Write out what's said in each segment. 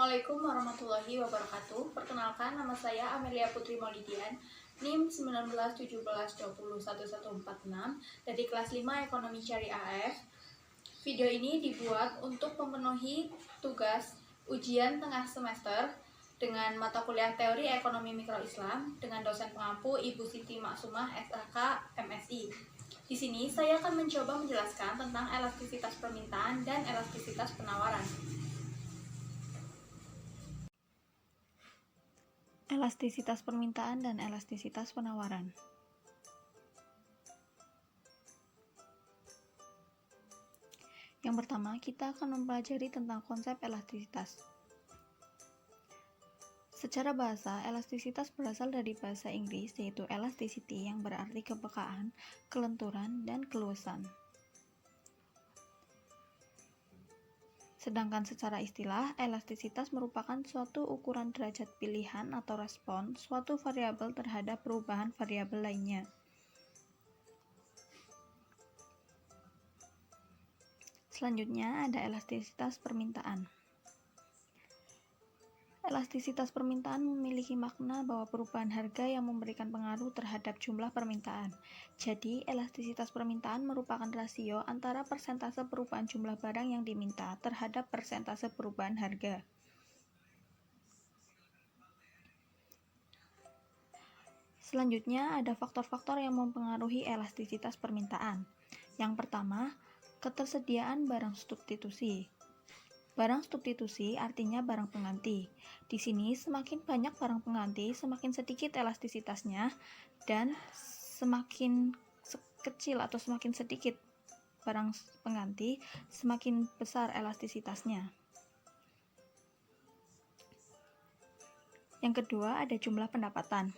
Assalamualaikum warahmatullahi wabarakatuh. Perkenalkan, nama saya Amelia Putri Maulidian, NIM 1917201146 dari kelas 5 Ekonomi Syariah AF. Video ini dibuat untuk memenuhi tugas ujian tengah semester dengan mata kuliah Teori Ekonomi Mikro Islam dengan dosen pengampu Ibu Siti Maksumah SHK MSI. Di sini saya akan mencoba menjelaskan tentang elastisitas permintaan dan elastisitas penawaran. Elastisitas permintaan dan elastisitas penawaran. Yang pertama, kita akan mempelajari tentang konsep elastisitas. Secara bahasa, elastisitas berasal dari bahasa Inggris, yaitu elasticity yang berarti kepekaan, kelenturan, dan keluasan. Sedangkan secara istilah, elastisitas merupakan suatu ukuran derajat pilihan atau respon suatu variabel terhadap perubahan variabel lainnya. Selanjutnya ada elastisitas permintaan. Elastisitas permintaan memiliki makna bahwa perubahan harga yang memberikan pengaruh terhadap jumlah permintaan. Jadi, elastisitas permintaan merupakan rasio antara persentase perubahan jumlah barang yang diminta terhadap persentase perubahan harga. Selanjutnya, ada faktor-faktor yang mempengaruhi elastisitas permintaan. Yang pertama, ketersediaan barang substitusi. Barang substitusi artinya barang pengganti. Di sini semakin banyak barang pengganti, semakin sedikit elastisitasnya, dan semakin kecil atau semakin sedikit barang pengganti, semakin besar elastisitasnya. Yang kedua, ada jumlah pendapatan.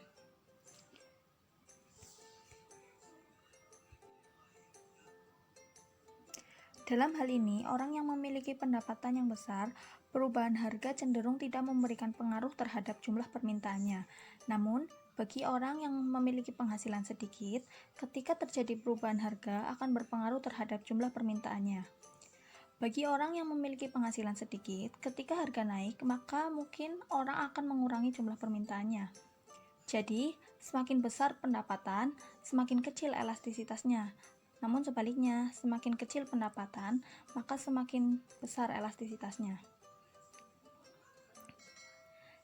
Dalam hal ini, orang yang memiliki pendapatan yang besar, perubahan harga cenderung tidak memberikan pengaruh terhadap jumlah permintaannya. Namun, bagi orang yang memiliki penghasilan sedikit, ketika terjadi perubahan harga akan berpengaruh terhadap jumlah permintaannya. Bagi orang yang memiliki penghasilan sedikit, ketika harga naik, maka mungkin orang akan mengurangi jumlah permintaannya. Jadi, semakin besar pendapatan, semakin kecil elastisitasnya. Namun sebaliknya, semakin kecil pendapatan, maka semakin besar elastisitasnya.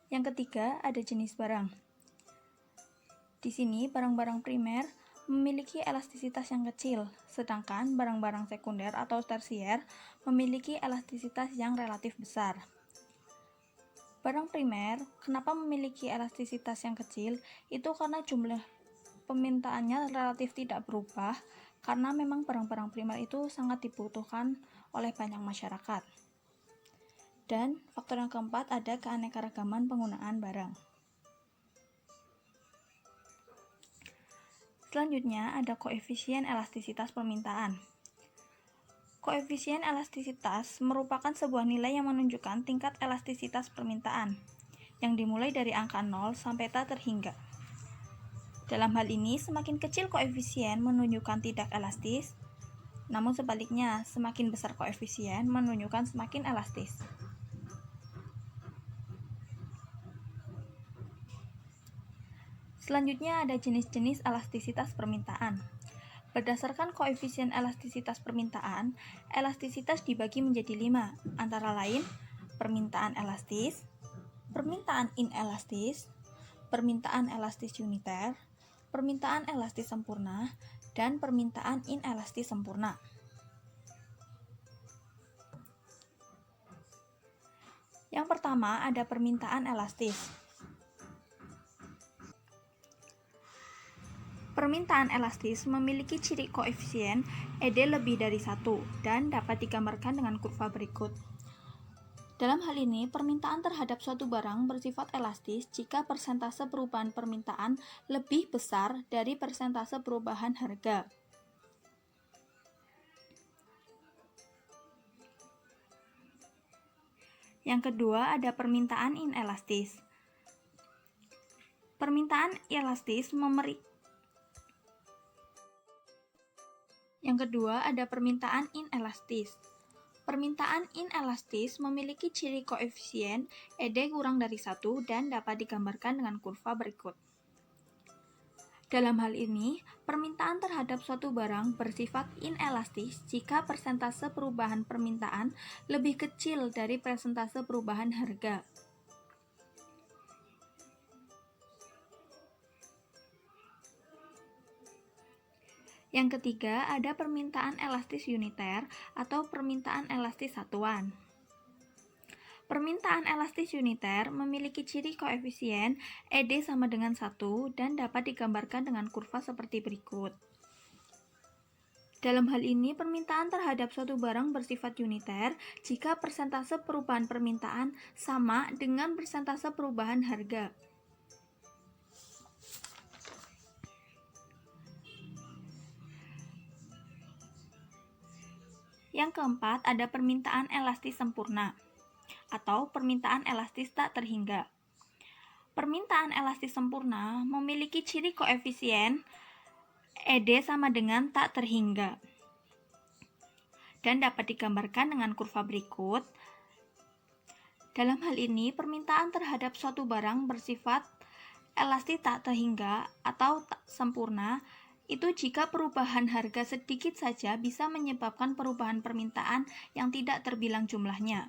Yang ketiga, ada jenis barang. Di sini, barang-barang primer memiliki elastisitas yang kecil, sedangkan barang-barang sekunder atau tersier memiliki elastisitas yang relatif besar. Barang primer, kenapa memiliki elastisitas yang kecil? Itu karena jumlah permintaannya relatif tidak berubah, karena memang barang-barang primer itu sangat dibutuhkan oleh banyak masyarakat. Dan faktor yang keempat ada keanekaragaman penggunaan barang. Selanjutnya ada koefisien elastisitas permintaan. Koefisien elastisitas merupakan sebuah nilai yang menunjukkan tingkat elastisitas permintaan, yang dimulai dari angka 0 sampai tak terhingga. Dalam hal ini, semakin kecil koefisien menunjukkan tidak elastis, namun sebaliknya, semakin besar koefisien menunjukkan semakin elastis. Selanjutnya ada jenis-jenis elastisitas permintaan. Berdasarkan koefisien elastisitas permintaan, elastisitas dibagi menjadi 5, antara lain permintaan elastis, permintaan inelastis, permintaan elastis uniter, permintaan elastis sempurna, dan permintaan inelastis sempurna. Yang pertama ada permintaan elastis. Permintaan elastis memiliki ciri koefisien ED lebih dari 1 dan dapat digambarkan dengan kurva berikut. Dalam hal ini, permintaan terhadap suatu barang bersifat elastis jika persentase perubahan permintaan lebih besar dari persentase perubahan harga. Yang kedua, ada permintaan inelastis. Permintaan elastis Yang kedua, ada permintaan inelastis. Permintaan inelastis memiliki ciri koefisien ED kurang dari 1 dan dapat digambarkan dengan kurva berikut. Dalam hal ini, permintaan terhadap suatu barang bersifat inelastis jika persentase perubahan permintaan lebih kecil dari persentase perubahan harga. Yang ketiga, ada permintaan elastis uniter atau permintaan elastis satuan. Permintaan elastis uniter memiliki ciri koefisien ED sama dengan 1 dan dapat digambarkan dengan kurva seperti berikut. Dalam hal ini, permintaan terhadap suatu barang bersifat uniter jika persentase perubahan permintaan sama dengan persentase perubahan harga. Yang keempat, ada permintaan elastis sempurna atau permintaan elastis tak terhingga. Permintaan elastis sempurna memiliki ciri koefisien ED sama dengan tak terhingga dan dapat digambarkan dengan kurva berikut. Dalam hal ini, permintaan terhadap suatu barang bersifat elastis tak terhingga atau tak sempurna itu jika perubahan harga sedikit saja bisa menyebabkan perubahan permintaan yang tidak terbilang jumlahnya.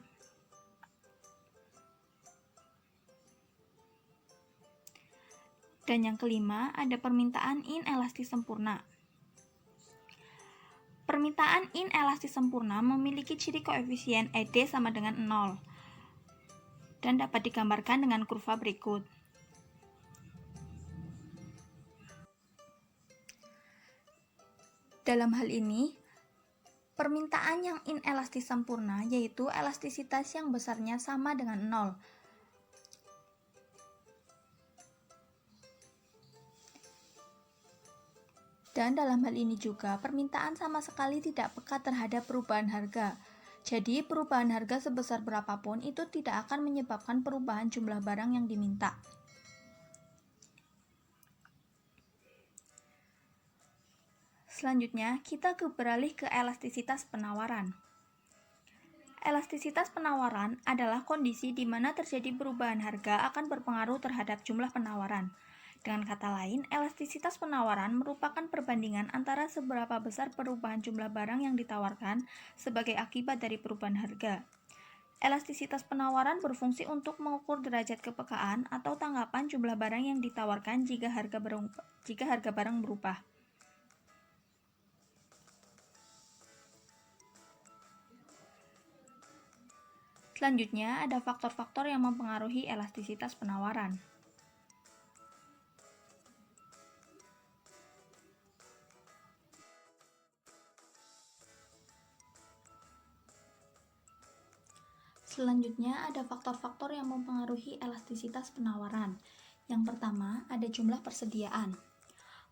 Dan yang kelima, ada permintaan inelastis sempurna. Permintaan inelastis sempurna memiliki ciri koefisien ED sama dengan 0 dan dapat digambarkan dengan kurva berikut. Dalam hal ini, permintaan yang inelastis sempurna yaitu elastisitas yang besarnya sama dengan 0. Dan dalam hal ini juga, permintaan sama sekali tidak peka terhadap perubahan harga. Jadi, perubahan harga sebesar berapapun itu tidak akan menyebabkan perubahan jumlah barang yang diminta. Selanjutnya, kita beralih ke elastisitas penawaran. Elastisitas penawaran adalah kondisi di mana terjadi perubahan harga akan berpengaruh terhadap jumlah penawaran. Dengan kata lain, elastisitas penawaran merupakan perbandingan antara seberapa besar perubahan jumlah barang yang ditawarkan sebagai akibat dari perubahan harga. Elastisitas penawaran berfungsi untuk mengukur derajat kepekaan atau tanggapan jumlah barang yang ditawarkan jika harga barang berubah. Selanjutnya, ada faktor-faktor yang mempengaruhi elastisitas penawaran. Selanjutnya, ada faktor-faktor yang mempengaruhi elastisitas penawaran. Yang pertama, ada jumlah persediaan.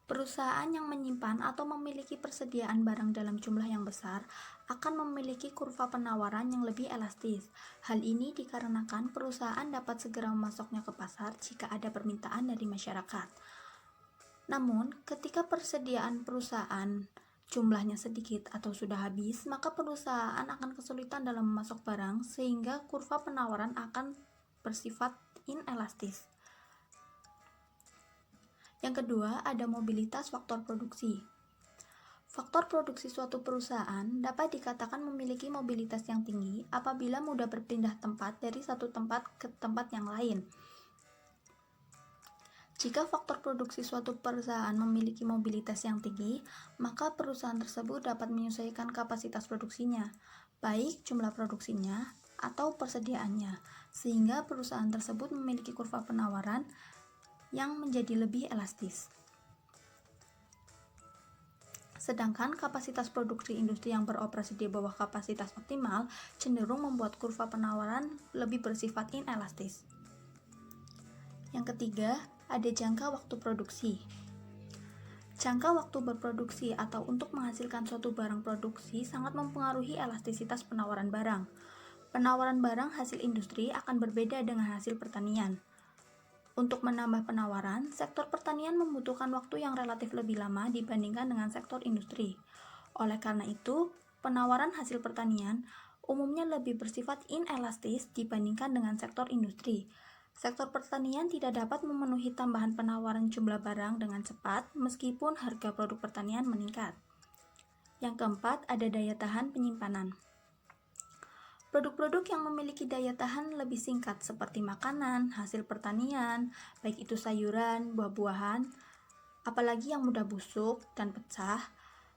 Perusahaan yang menyimpan atau memiliki persediaan barang dalam jumlah yang besar akan memiliki kurva penawaran yang lebih elastis. Hal ini dikarenakan perusahaan dapat segera memasoknya ke pasar jika ada permintaan dari masyarakat. Namun, ketika persediaan perusahaan jumlahnya sedikit atau sudah habis, maka perusahaan akan kesulitan dalam memasok barang sehingga kurva penawaran akan bersifat inelastis. Yang kedua, ada mobilitas faktor produksi. Faktor produksi suatu perusahaan dapat dikatakan memiliki mobilitas yang tinggi apabila mudah berpindah tempat dari satu tempat ke tempat yang lain. Jika faktor produksi suatu perusahaan memiliki mobilitas yang tinggi, maka perusahaan tersebut dapat menyesuaikan kapasitas produksinya, baik jumlah produksinya atau persediaannya, sehingga perusahaan tersebut memiliki kurva penawaran yang menjadi lebih elastis. Sedangkan kapasitas produksi industri yang beroperasi di bawah kapasitas optimal cenderung membuat kurva penawaran lebih bersifat inelastis. Yang ketiga, ada jangka waktu produksi. Jangka waktu berproduksi atau untuk menghasilkan suatu barang produksi sangat mempengaruhi elastisitas penawaran barang. Penawaran barang hasil industri akan berbeda dengan hasil pertanian. Untuk menambah penawaran, sektor pertanian membutuhkan waktu yang relatif lebih lama dibandingkan dengan sektor industri. Oleh karena itu, penawaran hasil pertanian umumnya lebih bersifat inelastis dibandingkan dengan sektor industri. Sektor pertanian tidak dapat memenuhi tambahan penawaran jumlah barang dengan cepat meskipun harga produk pertanian meningkat. Yang keempat, ada daya tahan penyimpanan. Produk-produk yang memiliki daya tahan lebih singkat seperti makanan, hasil pertanian, baik itu sayuran, buah-buahan, apalagi yang mudah busuk dan pecah,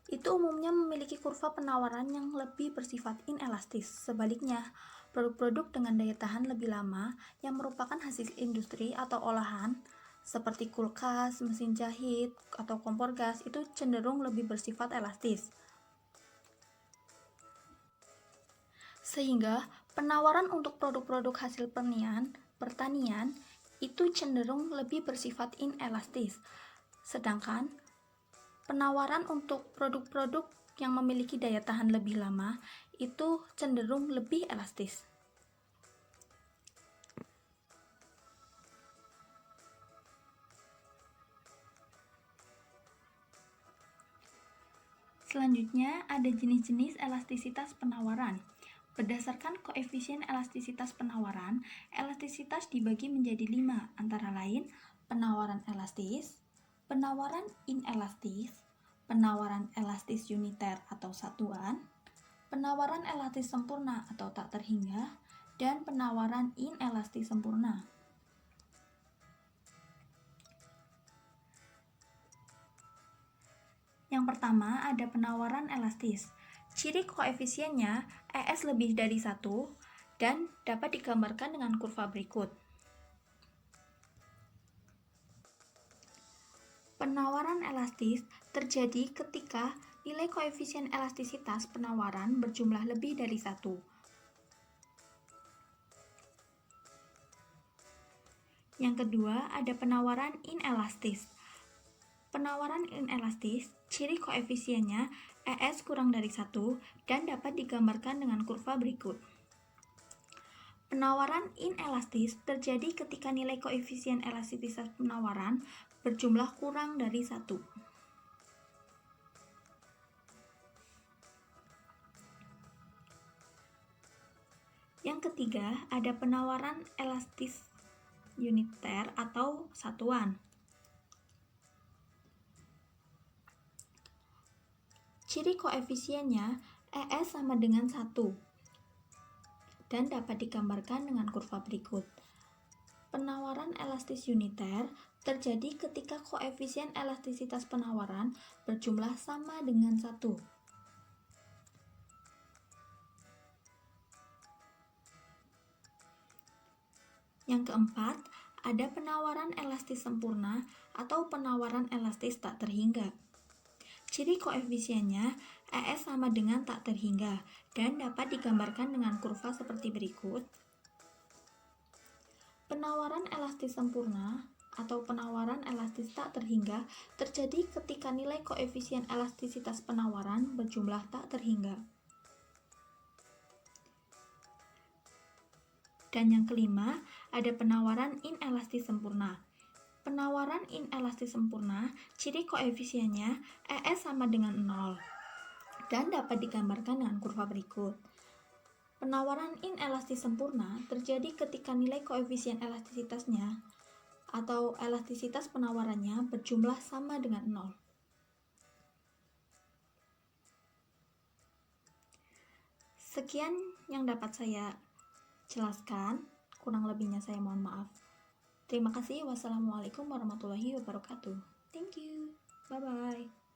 itu umumnya memiliki kurva penawaran yang lebih bersifat inelastis. Sebaliknya, produk-produk dengan daya tahan lebih lama yang merupakan hasil industri atau olahan seperti kulkas, mesin jahit, atau kompor gas itu cenderung lebih bersifat elastis. Sehingga penawaran untuk produk-produk hasil pertanian itu cenderung lebih bersifat inelastis. Sedangkan penawaran untuk produk-produk yang memiliki daya tahan lebih lama itu cenderung lebih elastis. Selanjutnya, ada jenis-jenis elastisitas penawaran. Berdasarkan koefisien elastisitas penawaran, elastisitas dibagi menjadi 5, antara lain penawaran elastis, penawaran inelastis, penawaran elastis uniter atau satuan, penawaran elastis sempurna atau tak terhingga, dan penawaran inelastis sempurna. Yang pertama, ada penawaran elastis. Ciri koefisiennya ES lebih dari 1 dan dapat digambarkan dengan kurva berikut. Penawaran elastis terjadi ketika nilai koefisien elastisitas penawaran berjumlah lebih dari 1. Yang kedua, ada penawaran inelastis. Penawaran inelastis, ciri koefisiennya ES kurang dari 1 dan dapat digambarkan dengan kurva berikut. Penawaran inelastis terjadi ketika nilai koefisien elastisitas penawaran berjumlah kurang dari 1. Yang ketiga, ada penawaran elastis uniter atau satuan. Ciri koefisiennya ES sama dengan 1 dan dapat digambarkan dengan kurva berikut. Penawaran elastis uniter terjadi ketika koefisien elastisitas penawaran berjumlah sama dengan 1. Yang keempat, ada penawaran elastis sempurna atau penawaran elastis tak terhingga. Ciri koefisiennya ES sama dengan tak terhingga dan dapat digambarkan dengan kurva seperti berikut. Penawaran elastis sempurna atau penawaran elastis tak terhingga terjadi ketika nilai koefisien elastisitas penawaran berjumlah tak terhingga. Dan yang kelima, ada penawaran inelastis sempurna. Penawaran inelastis sempurna, ciri koefisiennya ES sama dengan 0 dan dapat digambarkan dengan kurva berikut. Penawaran inelastis sempurna terjadi ketika nilai koefisien elastisitasnya atau elastisitas penawarannya berjumlah sama dengan 0. Sekian yang dapat saya jelaskan, kurang lebihnya saya mohon maaf. Terima kasih. Wassalamualaikum warahmatullahi wabarakatuh. Thank you. Bye-bye.